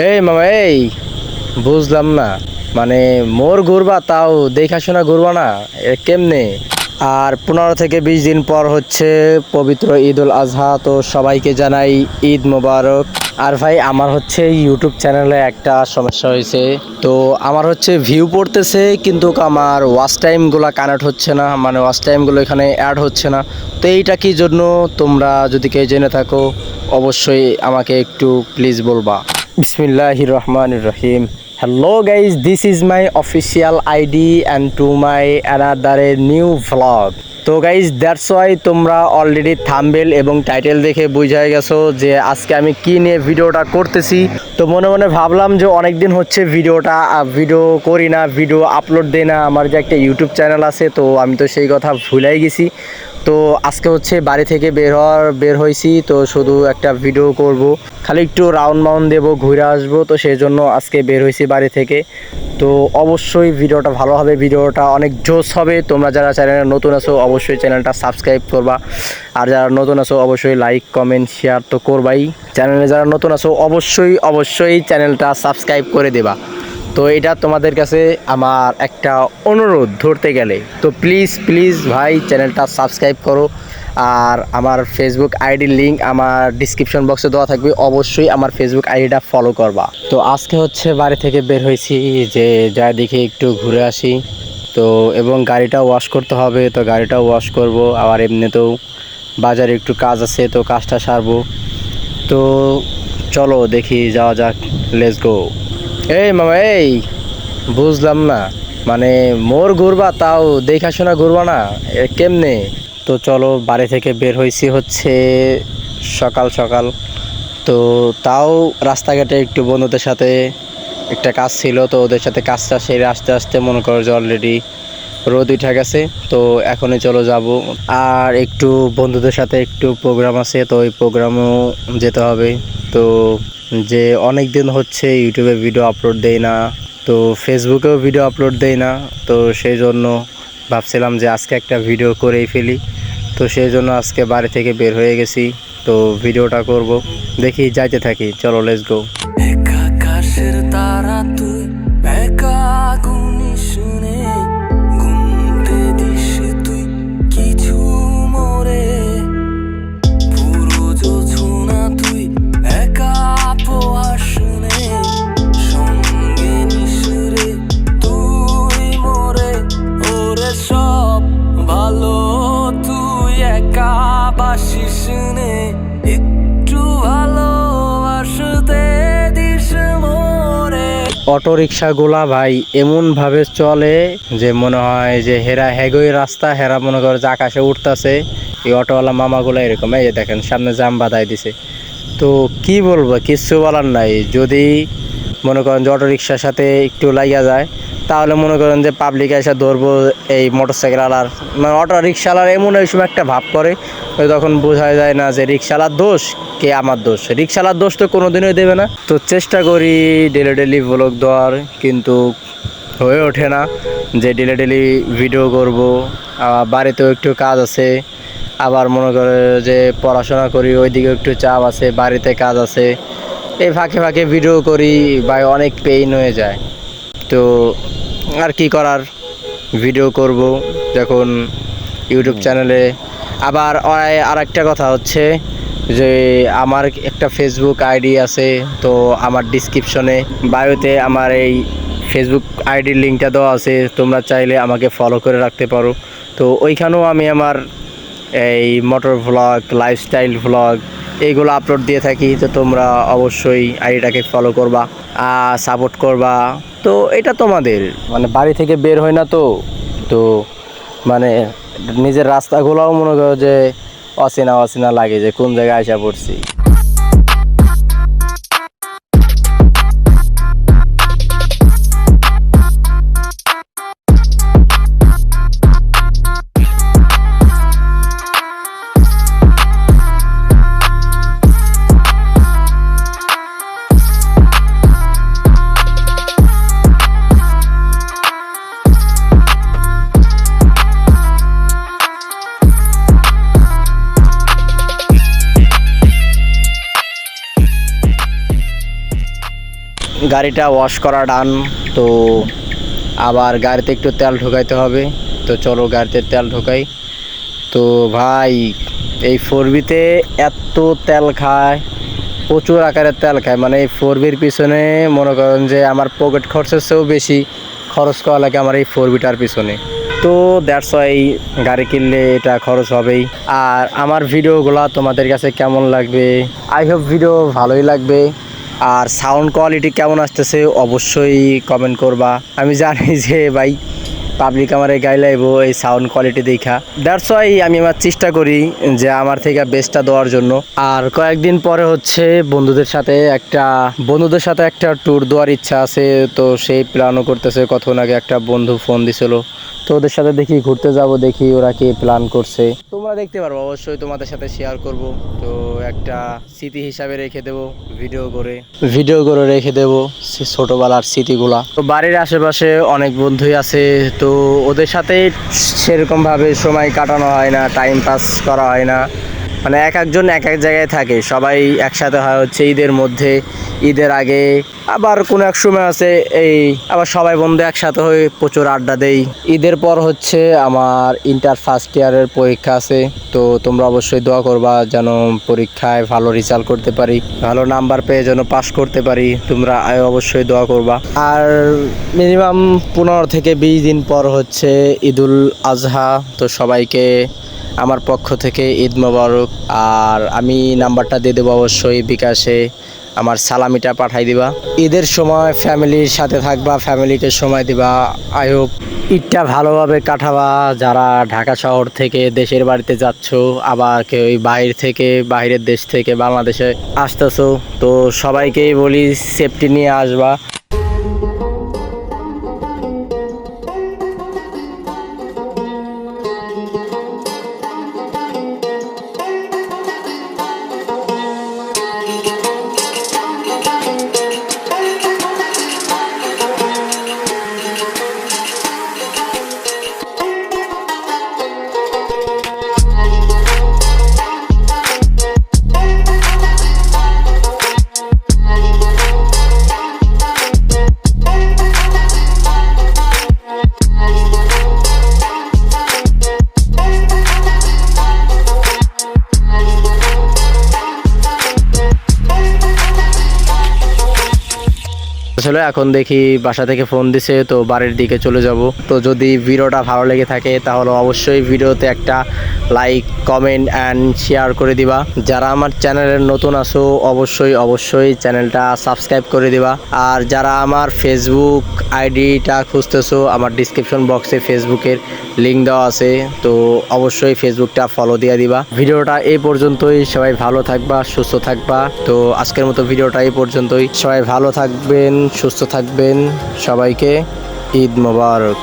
এই মামা এই বুঝলাম না, মানে মোর ঘুরবা তাও দেখাশোনা ঘুরবা না, কেমনে? আর 15 থেকে 20 দিন পর হচ্ছে পবিত্র ঈদ উল আজহা, তো সবাইকে জানাই ঈদ মোবারক। আর ভাই আমার হচ্ছে ইউটিউব চ্যানেলে একটা সমস্যা হয়েছে, তো আমার হচ্ছে ভিউ পড়তেছে কিন্তু আমার ওয়াচ টাইমগুলো কানেক্ট হচ্ছে না, মানে ওয়াচ টাইমগুলো এখানে অ্যাড হচ্ছে না। তো এইটা কি জন্য, তোমরা যদি কেউ জেনে থাকো অবশ্যই আমাকে একটু প্লিজ বলবা। বিসমিল্লাহির রহমানির রহিম। Hello guys, this is my official ID and to my another new vlog. তো গাইজ দ্যাটস ওয়াই তোমরা অলরেডি থাম্বনেল এবং টাইটেল দেখে বুঝে গেছো যে আজকে আমি কি নিয়ে ভিডিওটা করতেছি। তো মনে মনে ভাবলাম যে অনেক দিন হচ্ছে ভিডিও করি না, ভিডিও আপলোড দেই না। আমার যে একটা ইউটিউব চ্যানেল আছে, তো আমি তো সেই কথা ভুলাই গেছি। তো আজকে হচ্ছে বাড়ি থেকে বের হয়েছি, তো শুধু একটা ভিডিও করব, খালি একটু রাউন্ড দেবো, ঘুরে আসবো। তো সেই জন্য আজকে বের হয়েছি বাড়ি থেকে। তো অবশ্যই ভিডিওটা ভালো হবে, ভিডিওটা অনেক জোশ হবে। তোমরা যারা চ্যানেলে নতুন আছো অবশ্যই চ্যানেলটা সাবস্ক্রাইব করবা, আর যারা নতুন আছো অবশ্যই লাইক কমেন্ট শেয়ার তো করবাই। চ্যানেলে যারা নতুন আছো অবশ্যই চ্যানেলটা সাবস্ক্রাইব করে দেবা। তো এটা তোমাদের কাছে আমার একটা অনুরোধ ধরতে গেলে, তো প্লিজ ভাই চ্যানেলটা সাবস্ক্রাইব করো। আর আমার ফেসবুক আইডির লিঙ্ক আমার ডিসক্রিপশন বক্সে দেওয়া থাকবে, অবশ্যই আমার ফেসবুক আইডিটা ফলো করবা। তো আজকে হচ্ছে বাড়ি থেকে বের হয়েছি যে যা দেখে একটু ঘুরে আসি। তো এবং গাড়িটা ওয়াশ করতে হবে, তো গাড়িটা ওয়াশ করব। আবার এমনিতেও বাজারে একটু কাজ আছে, তো কাজটা সারবো। তো চলো দেখি যাওয়া যাক, লেটস গো। এই মামা এই বুঝলাম না, মানে মোর ঘুরবা তাও দেখাশোনা ঘুরবা না, কেমনে? তো চলো বাড়ি থেকে বের হয়েছি হচ্ছে সকাল সকাল। তো তাও রাস্তাঘাটে একটু বন্ধুদের সাথে একটা কাজ ছিল, তো ওদের সাথে কাজটা সেরে আস্তে আস্তে মনে করো যে অলরেডি রোদ উঠে গেছে। তো এখনই চলো যাব। আর একটু বন্ধুদের সাথে একটু প্রোগ্রাম আছে, তো ওই প্রোগ্রামেও যেতে হবে। তো যে অনেক দিন হচ্ছে ইউটিউবে ভিডিও আপলোড দেই না, তো ফেসবুকেও ভিডিও আপলোড দেই না। তো সেই জন্য ভাবছিলাম যে আজকে একটা ভিডিও করেই ফেলি। তো সেই জন্য আজকে বাড়ি থেকে বের হয়ে গেছি, তো ভিডিওটা করব। দেখি যাইতে থাকি, চলো লেটস গো। আকাশের তারা তুই একা গুনি শুনে ঘুমতে দিস তুই কিছু মোরে পুরো যোছনা তুই একা পোয়া শুনে সঙ্গে নিশুরে তুই মোরে ওরে সব ভালো তুই একা বাসি শুনে একটু ভালোবাসতে অটো রিক্সাগুলা ভাই এমনভাবে চলে যে মনে হয় যে হেগোই রাস্তা, হেরা মনে করে যে আকাশে উঠতেছে। এই অটোওয়ালা মামাগুলো এরকম, এই যে দেখেন সামনে জাম বাঁধাই দিছে। তো কি বলবো, কিচ্ছু বলার নাই। যদি মনে করেন যে অটো রিক্সার সাথে একটু লাগিয়া যায়, তাহলে মনে করেন যে পাবলিক এসে ধরবো এই মোটরসাইকেলওয়ালার, মানে অটো রিক্সাওয়ালার এমন ওই সময় একটা ভাব করে, তখন বোঝা যায় না যে রিক্সাওয়ালার দোষ কে আমার দোষ। রিক্সাওয়ালার দোষ তো কোনোদিনই দেবে না। তো চেষ্টা করি ডেলি ব্লগ দেওয়ার, কিন্তু হয়ে ওঠে না যে ডেলি ভিডিও করব। বাড়িতেও একটু কাজ আছে, আবার মনে করে যে পড়াশোনা করি, ওইদিকে একটু চাপ আছে, বাড়িতে কাজ আছে, এই ফাঁকে ভিডিও করি ভাই, অনেক পেইন হয়ে যায়। তো আর কি করার, ভিডিও করব যখন ইউটিউব চ্যানেলে। আবার আর একটা কথা হচ্ছে যে আমার একটা ফেসবুক আইডি আছে, তো আমার ডিসক্রিপশনে বায়োতে আমার এই ফেসবুক আইডির লিঙ্কটা দেওয়া আছে, তোমরা চাইলে আমাকে ফলো করে রাখতে পারো। তো ওইখানেও আমি আমার এই মোটর ভ্লগ, লাইফস্টাইল ভ্লগ এইগুলো আপলোড দিয়ে থাকি। তো তোমরা অবশ্যই আইডিটাকে ফলো করবা, সাপোর্ট করবা। তো এটা তোমাদের, মানে বাড়ি থেকে বের হয় না, তো মানে নিজের রাস্তাগুলোও মনে করো যে অচেনা লাগে যে কোন জায়গায় আসা পড়ছি। গাড়িটা ওয়াশ করা ডান। তো আবার গাড়িতে একটু তেল ঢোকাইতে হবে। তো চলো গাড়িতে তেল ঢোকাই। তো ভাই এই 4B-তে এত তেল খায়, প্রচুর আকারের তেল খায়। মানে এই 4B'র পিছনে মনে করেন যে আমার পকেট খরচের চেয়েও বেশি খরচ করা লাগে আমার এই 4B'টার পিছনে। তো দ্যাটস ওয়াই গাড়ি কিনলে এটা খরচ হবেই। আর আমার ভিডিওগুলো তোমাদের কাছে কেমন লাগবে? আই হোপ ভিডিও ভালোই লাগবে। আর সাউন্ড কোয়ালিটি কেমন আসতেছে অবশ্যই কমেন্ট করবা। আমি জানি যে ভাই পাবলিক আমারে গাইলাইবো এই সাউন্ড কোয়ালিটি দেখা। দ্যাটস ওয়াই আমি আমার চেষ্টা করি যে আমার থেকে বেস্টটা দেওয়ার জন্য। আর কয়েকদিন পরে হচ্ছে বন্ধুদের সাথে একটা ট্যুর দেওয়ার ইচ্ছা আছে। তো সেই প্ল্যানও করতেছে। কতক্ষণ আগে একটা বন্ধু ফোন দিছিল, তো ওদের সাথে দেখি ঘুরতে যাব, দেখি ওরা কি প্ল্যান করছে। তোমরা দেখতে পারবো, অবশ্যই তোমাদের সাথে শেয়ার করব। তো একটা স্মৃতি হিসাবে রেখে দেবো, ভিডিও করে রেখে দেবো ছোটবেলার স্মৃতিগুলা। তো বাড়ির আশেপাশে অনেক বন্ধুই আছে, তো ওদের সাথে সেরকমভাবে সময় কাটানো হয় না, টাইম পাস করা হয় না। মানে এক একজন এক এক জায়গায় থাকে, সবাই একসাথে হয় হচ্ছে ঈদের মধ্যে, ঈদের আগে। আবার কোনো এক সময় আছে আবার সবাই বন্ধু একসাথে হয়ে প্রচুর আড্ডা দেই। ঈদের পর হচ্ছে আমার ইন্টার ফার্স্ট ইয়ারের পরীক্ষা আছে। তো তোমরা অবশ্যই দোয়া করবা যেন পরীক্ষায় ভালো রেজাল্ট করতে পারি, ভালো নাম্বার পেয়ে যেন পাস করতে পারি। তোমরা অবশ্যই দোয়া করবা। আর মিনিমাম 15 থেকে 20 দিন পর হচ্ছে ঈদুল আজহা। তো সবাইকে আমার পক্ষ থেকে ঈদ মোবারক। আর আমি নাম্বারটা দিয়ে দেবো, অবশ্যই বিকাশে আমার সালামিটা পাঠাই দিবা। ঈদের সময় ফ্যামিলির সাথে থাকবা, ফ্যামিলিকে সময় দিবা। আই হোপ ঈদটা ভালোভাবে কাটাবা। যারা ঢাকা শহর থেকে দেশের বাড়িতে যাচ্ছ, আবার কেউ বাইরের দেশ থেকে বাংলাদেশে আসতেছো, তো সবাইকেই বলি সেফটি নিয়ে আসবা। আসলে এখন দেখি বাসা থেকে ফোন দিছে, তো বাড়ির দিকে চলে যাব। তো যদি ভিডিওটা ভালো লেগে থাকে তাহলে অবশ্যই ভিডিওতে একটা লাইক, কমেন্ট অ্যান্ড শেয়ার করে দিবা। যারা আমার চ্যানেলের নতুন আছো অবশ্যই চ্যানেলটা সাবস্ক্রাইব করে দিবা। আর যারা আমার ফেসবুক আইডিটা খুঁজতেছো, আমার ডিসক্রিপশন বক্সে ফেসবুকের লিঙ্ক দেওয়া আছে, তো অবশ্যই ফেসবুকটা ফলো দিয়ে দিবা। ভিডিওটা এই পর্যন্তই। সবাই ভালো থাকবা, সুস্থ থাকবা। তো আজকের মতো ভিডিওটা এই পর্যন্তই। সবাই ভালো থাকবেন, সুস্থ থাকবেন। সবাইকে ঈদ মোবারক।